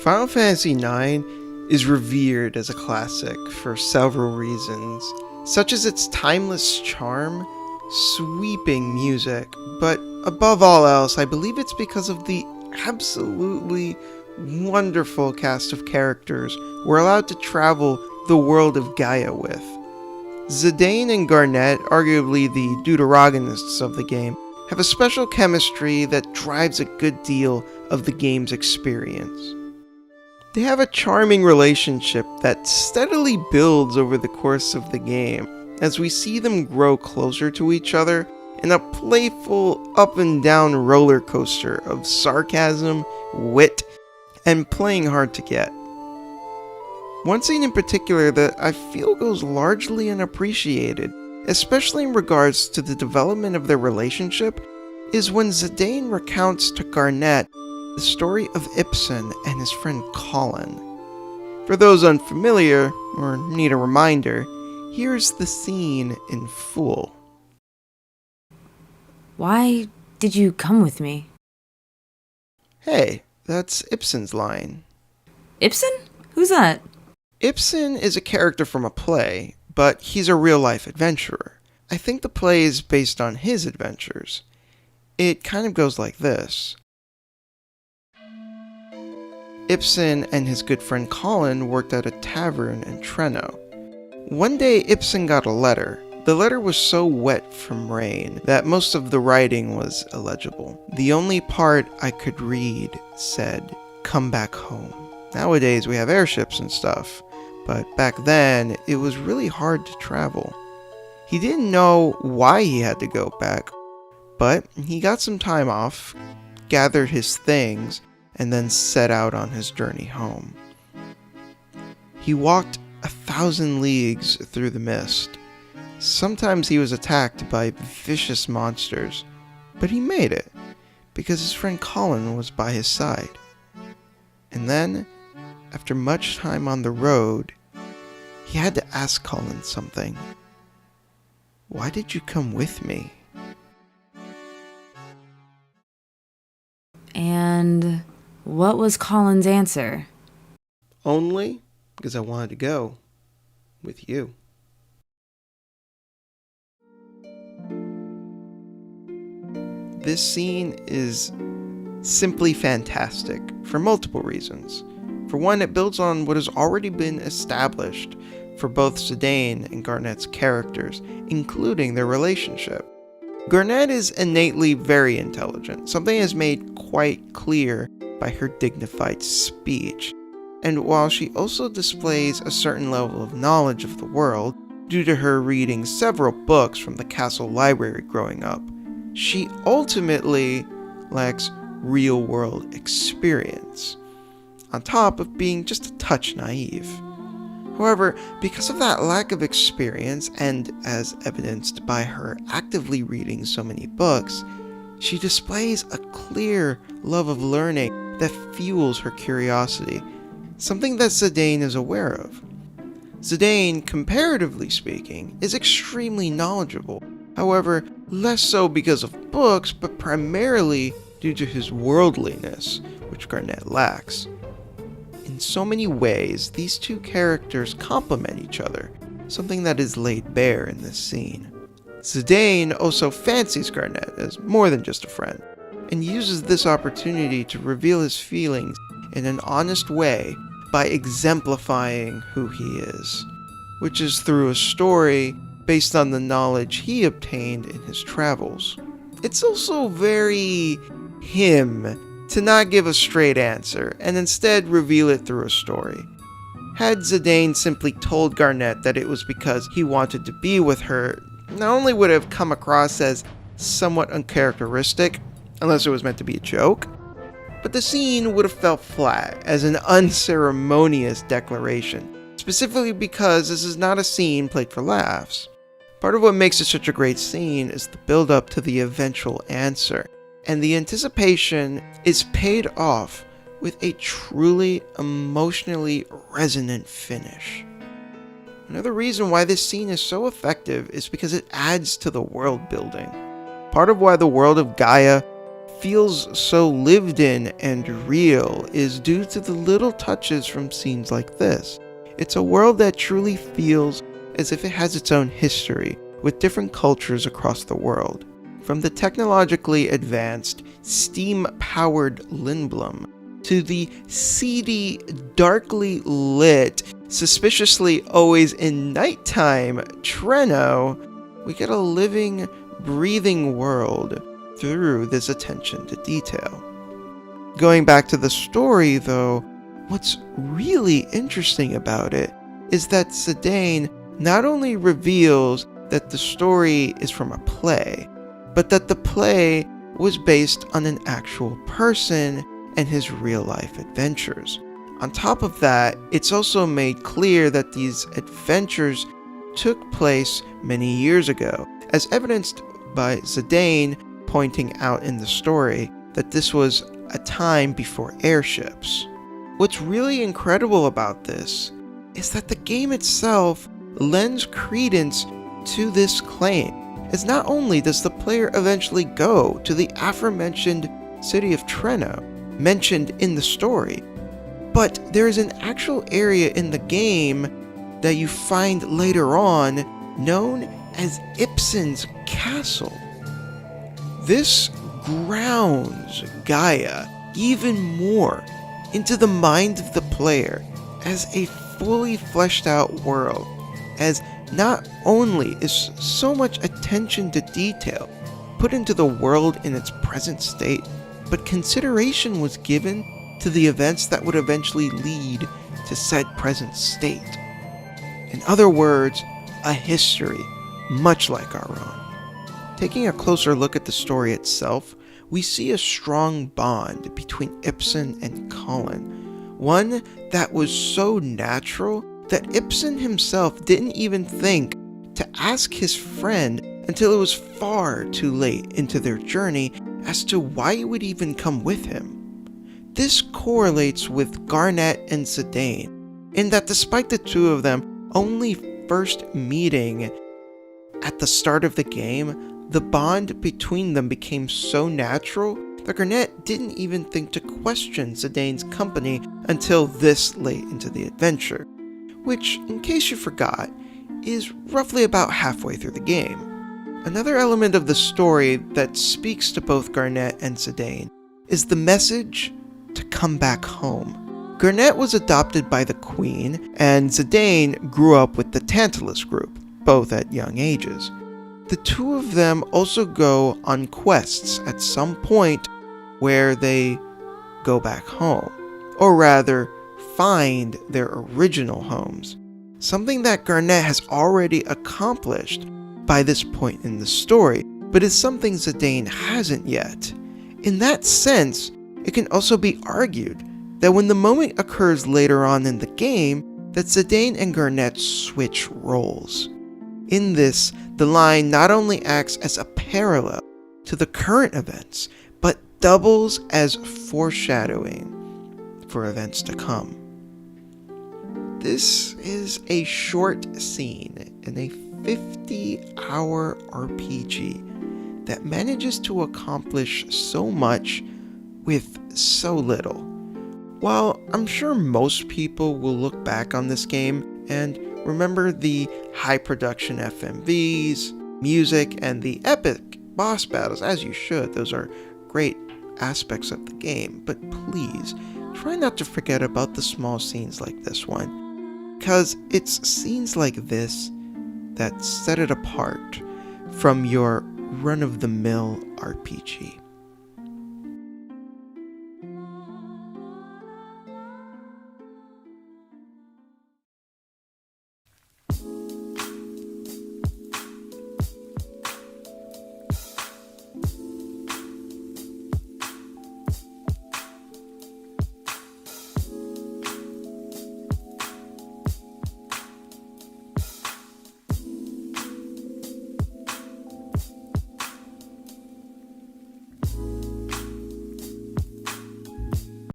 Final Fantasy IX is revered as a classic for several reasons, such as its timeless charm, sweeping music, but above all else, I believe it's because of the absolutely wonderful cast of characters we're allowed to travel the world of Gaia with. Zidane and Garnet, arguably the deuterogonists of the game, have a special chemistry that drives a good deal of the game's experience. They have a charming relationship that steadily builds over the course of the game, as we see them grow closer to each other in a playful up and down roller coaster of sarcasm, wit, and playing hard to get. One scene in particular that I feel goes largely unappreciated, especially in regards to the development of their relationship, is when Zidane recounts to Garnet the story of Ipsen and his friend Colin. For those unfamiliar, or need a reminder, here's the scene in full. Why did you come with me? Hey, that's Ipsen's line. Ipsen? Who's that? Ipsen is a character from a play, but he's a real-life adventurer. I think the play is based on his adventures. It kind of goes like this. Ipsen and his good friend Colin worked at a tavern in Treno. One day, Ipsen got a letter. The letter was so wet from rain that most of the writing was illegible. The only part I could read said, "Come back home." Nowadays we have airships and stuff, but back then it was really hard to travel. He didn't know why he had to go back, but he got some time off, gathered his things, and then set out on his journey home. He walked 1,000 leagues through the mist. Sometimes he was attacked by vicious monsters, but he made it, because his friend Colin was by his side. And then, after much time on the road, he had to ask Colin something. "Why did you come with me?" And what was Colin's answer? Only because I wanted to go with you. This scene is simply fantastic for multiple reasons. For one, it builds on what has already been established for both Zidane and Garnet's characters, including their relationship. Garnet is innately very intelligent, something is made quite clear by her dignified speech. And while she also displays a certain level of knowledge of the world, due to her reading several books from the castle library growing up, she ultimately lacks real-world experience, on top of being just a touch naive. However, because of that lack of experience, and as evidenced by her actively reading so many books, she displays a clear love of learning that fuels her curiosity, something that Zidane is aware of. Zidane, comparatively speaking, is extremely knowledgeable, however, less so because of books, but primarily due to his worldliness, which Garnet lacks. In so many ways, these two characters complement each other, something that is laid bare in this scene. Zidane also fancies Garnet as more than just a friend, and uses this opportunity to reveal his feelings in an honest way by exemplifying who he is, which is through a story based on the knowledge he obtained in his travels. It's also very him to not give a straight answer, and instead reveal it through a story. Had Zidane simply told Garnet that it was because he wanted to be with her, not only would it have come across as somewhat uncharacteristic, unless it was meant to be a joke, but the scene would have felt flat as an unceremonious declaration, specifically because this is not a scene played for laughs. Part of what makes it such a great scene is the build up to the eventual answer, and the anticipation is paid off with a truly emotionally resonant finish. Another reason why this scene is so effective is because it adds to the world building. Part of why the world of Gaia feels so lived in and real is due to the little touches from scenes like this. It's a world that truly feels as if it has its own history, with different cultures across the world. From the technologically advanced, steam-powered Lindblom, to the seedy, darkly lit, suspiciously always in nighttime Treno, we get a living, breathing world through this attention to detail. Going back to the story, though, what's really interesting about it is that Zidane not only reveals that the story is from a play, but that the play was based on an actual person and his real-life adventures. On top of that, it's also made clear that these adventures took place many years ago, as evidenced by Zidane pointing out in the story that this was a time before airships. What's really incredible about this is that the game itself lends credence to this claim, as not only does the player eventually go to the aforementioned city of Treno, mentioned in the story, but there is an actual area in the game that you find later on known as Ipsen's castle. This grounds Gaia even more into the mind of the player as a fully fleshed out world, as not only is so much attention to detail put into the world in its present state, but consideration was given to the events that would eventually lead to said present state. In other words, a history much like our own. Taking a closer look at the story itself, we see a strong bond between Ipsen and Colin, one that was so natural that Ipsen himself didn't even think to ask his friend until it was far too late into their journey as to why he would even come with him. This correlates with Garnet and Zidane, in that despite the two of them only first meeting at the start of the game, the bond between them became so natural that Garnet didn't even think to question Zidane's company until this late into the adventure, which, in case you forgot, is roughly about halfway through the game. Another element of the story that speaks to both Garnet and Zidane is the message to come back home. Garnet was adopted by the Queen, and Zidane grew up with the Tantalus group, both at young ages. The two of them also go on quests at some point where they go back home, or rather, find their original homes, something that Garnet has already accomplished by this point in the story, but is something Zidane hasn't yet. In that sense, it can also be argued that when the moment occurs later on in the game, that Zidane and Garnet switch roles. In this, the line not only acts as a parallel to the current events, but doubles as foreshadowing for events to come. This is a short scene in a 50-hour RPG that manages to accomplish so much with so little. While I'm sure most people will look back on this game and remember the high production FMVs, music, and the epic boss battles, as you should, those are great aspects of the game, but please try not to forget about the small scenes like this one, because it's scenes like this that set it apart from your run-of-the-mill RPG.